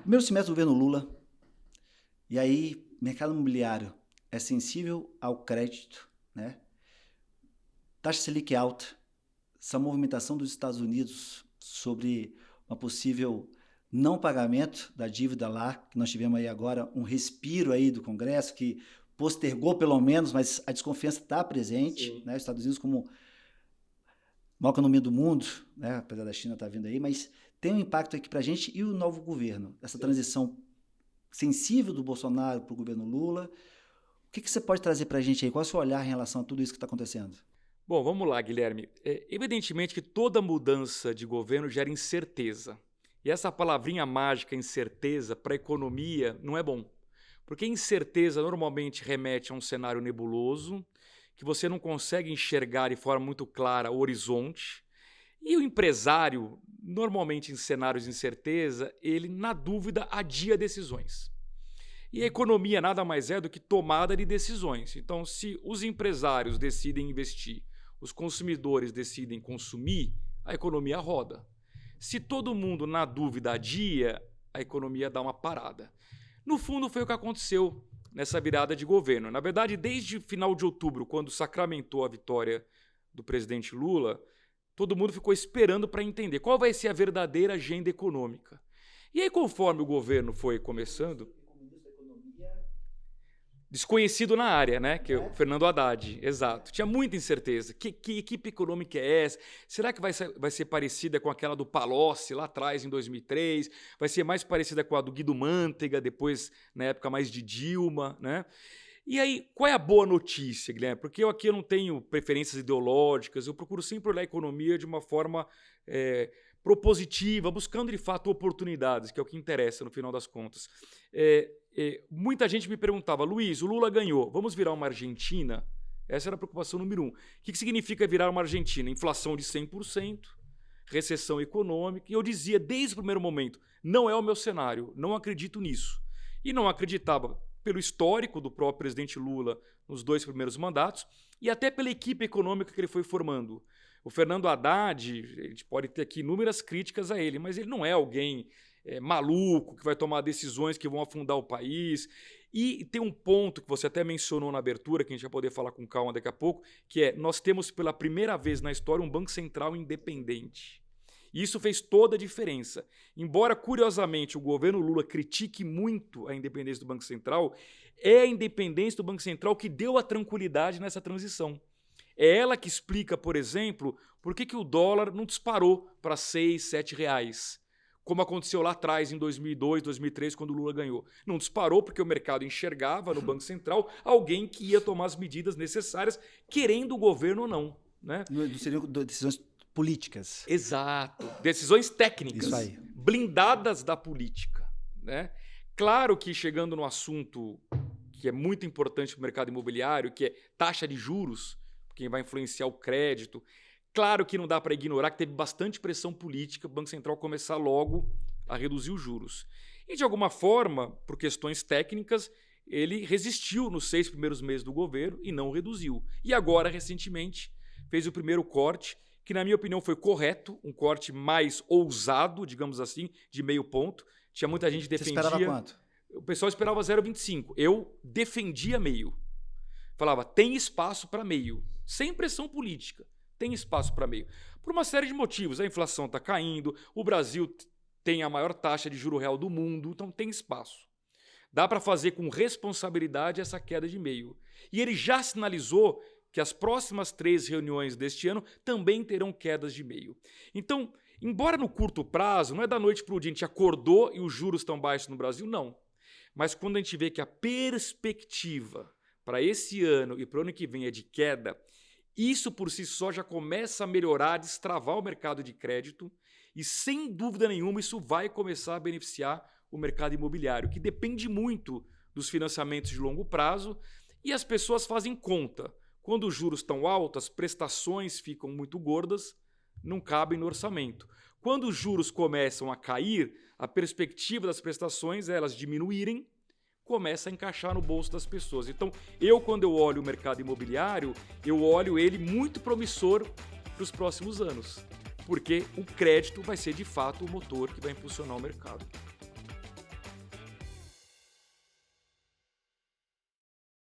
Primeiro semestre do governo Lula, e aí mercado imobiliário é sensível ao crédito, né? Taxa Selic alta, essa movimentação dos Estados Unidos sobre uma possível não pagamento da dívida lá, que nós tivemos aí agora um respiro aí do Congresso, que postergou pelo menos, mas a desconfiança está presente, né? Os Estados Unidos como maior economia do mundo, né? Apesar da China estar vindo aí, mas tem um impacto aqui para a gente e o novo governo, essa transição sensível do Bolsonaro para o governo Lula. O que você pode trazer para a gente aí? Qual é o seu olhar em relação a tudo isso que está acontecendo? Bom, vamos lá, Guilherme. Evidentemente que toda mudança de governo gera incerteza. E essa palavrinha mágica, incerteza, para a economia não é bom. Porque incerteza normalmente remete a um cenário nebuloso, que você não consegue enxergar de forma muito clara o horizonte. E o empresário, normalmente em cenários de incerteza, ele, na dúvida, adia decisões. E a economia nada mais é do que tomada de decisões. Então, se os empresários decidem investir, os consumidores decidem consumir, a economia roda. Se todo mundo, na dúvida, adia, a economia dá uma parada. No fundo, foi o que aconteceu nessa virada de governo. Na verdade, desde o final de outubro, quando sacramentou a vitória do presidente Lula, todo mundo ficou esperando para entender qual vai ser a verdadeira agenda econômica. E aí, conforme o governo foi começando... Desconhecido na área, né? Que é o Fernando Haddad, exato. Tinha muita incerteza. Que equipe econômica é essa? Será que vai ser parecida com aquela do Palocci lá atrás, em 2003? Vai ser mais parecida com a do Guido Mantega, depois, na época mais de Dilma, né? E aí, qual é a boa notícia, Guilherme? Porque eu não tenho preferências ideológicas, eu procuro sempre olhar a economia de uma forma propositiva, buscando de fato oportunidades, que é o que interessa no final das contas. Muita gente me perguntava, Luiz, o Lula ganhou, vamos virar uma Argentina? Essa era a preocupação número 1. O que significa virar uma Argentina? Inflação de 100%, recessão econômica, e eu dizia desde o primeiro momento, não é o meu cenário, não acredito nisso. E não acreditava pelo histórico do próprio presidente Lula nos 2 primeiros mandatos e até pela equipe econômica que ele foi formando. O Fernando Haddad, a gente pode ter aqui inúmeras críticas a ele, mas ele não é alguém maluco que vai tomar decisões que vão afundar o país. E tem um ponto que você até mencionou na abertura, que a gente vai poder falar com calma daqui a pouco, que é nós temos pela primeira vez na história um Banco Central independente. E isso fez toda a diferença. Embora, curiosamente, o governo Lula critique muito a independência do Banco Central, é a independência do Banco Central que deu a tranquilidade nessa transição. É ela que explica, por exemplo, por que o dólar não disparou para 6, 7 reais, como aconteceu lá atrás, em 2002, 2003, quando o Lula ganhou. Não disparou porque o mercado enxergava no Banco Central alguém que ia tomar as medidas necessárias, querendo o governo ou não. Né? Não seriam decisões políticas. Exato. Decisões técnicas. Isso aí. Blindadas da política. Né? Claro que chegando no assunto que é muito importante para o mercado imobiliário, que é taxa de juros, quem vai influenciar o crédito. Claro que não dá para ignorar que teve bastante pressão política para o Banco Central começar logo a reduzir os juros. E, de alguma forma, por questões técnicas, ele resistiu nos 6 primeiros meses do governo e não reduziu. E agora, recentemente, fez o primeiro corte, que, na minha opinião, foi correto, um corte mais ousado, digamos assim, de meio ponto. Tinha muita gente que defendia... Você esperava quanto? O pessoal esperava 0,25. Eu defendia meio. Falava, tem espaço para meio. Sem pressão política. Tem espaço para meio. Por uma série de motivos. A inflação está caindo, o Brasil tem a maior taxa de juro real do mundo, então tem espaço. Dá para fazer com responsabilidade essa queda de meio. E ele já sinalizou que as próximas 3 reuniões deste ano também terão quedas de meio. Então, embora no curto prazo, não é da noite para o dia, a gente acordou e os juros estão baixos no Brasil, não. Mas quando a gente vê que a perspectiva para esse ano e para o ano que vem é de queda, isso por si só já começa a melhorar, a destravar o mercado de crédito e, sem dúvida nenhuma, isso vai começar a beneficiar o mercado imobiliário, que depende muito dos financiamentos de longo prazo e as pessoas fazem conta. Quando os juros estão altos, as prestações ficam muito gordas, não cabem no orçamento. Quando os juros começam a cair, a perspectiva das prestações é elas diminuírem, começa a encaixar no bolso das pessoas. Então, quando eu olho o mercado imobiliário, eu olho ele muito promissor para os próximos anos, porque o crédito vai ser, de fato, o motor que vai impulsionar o mercado.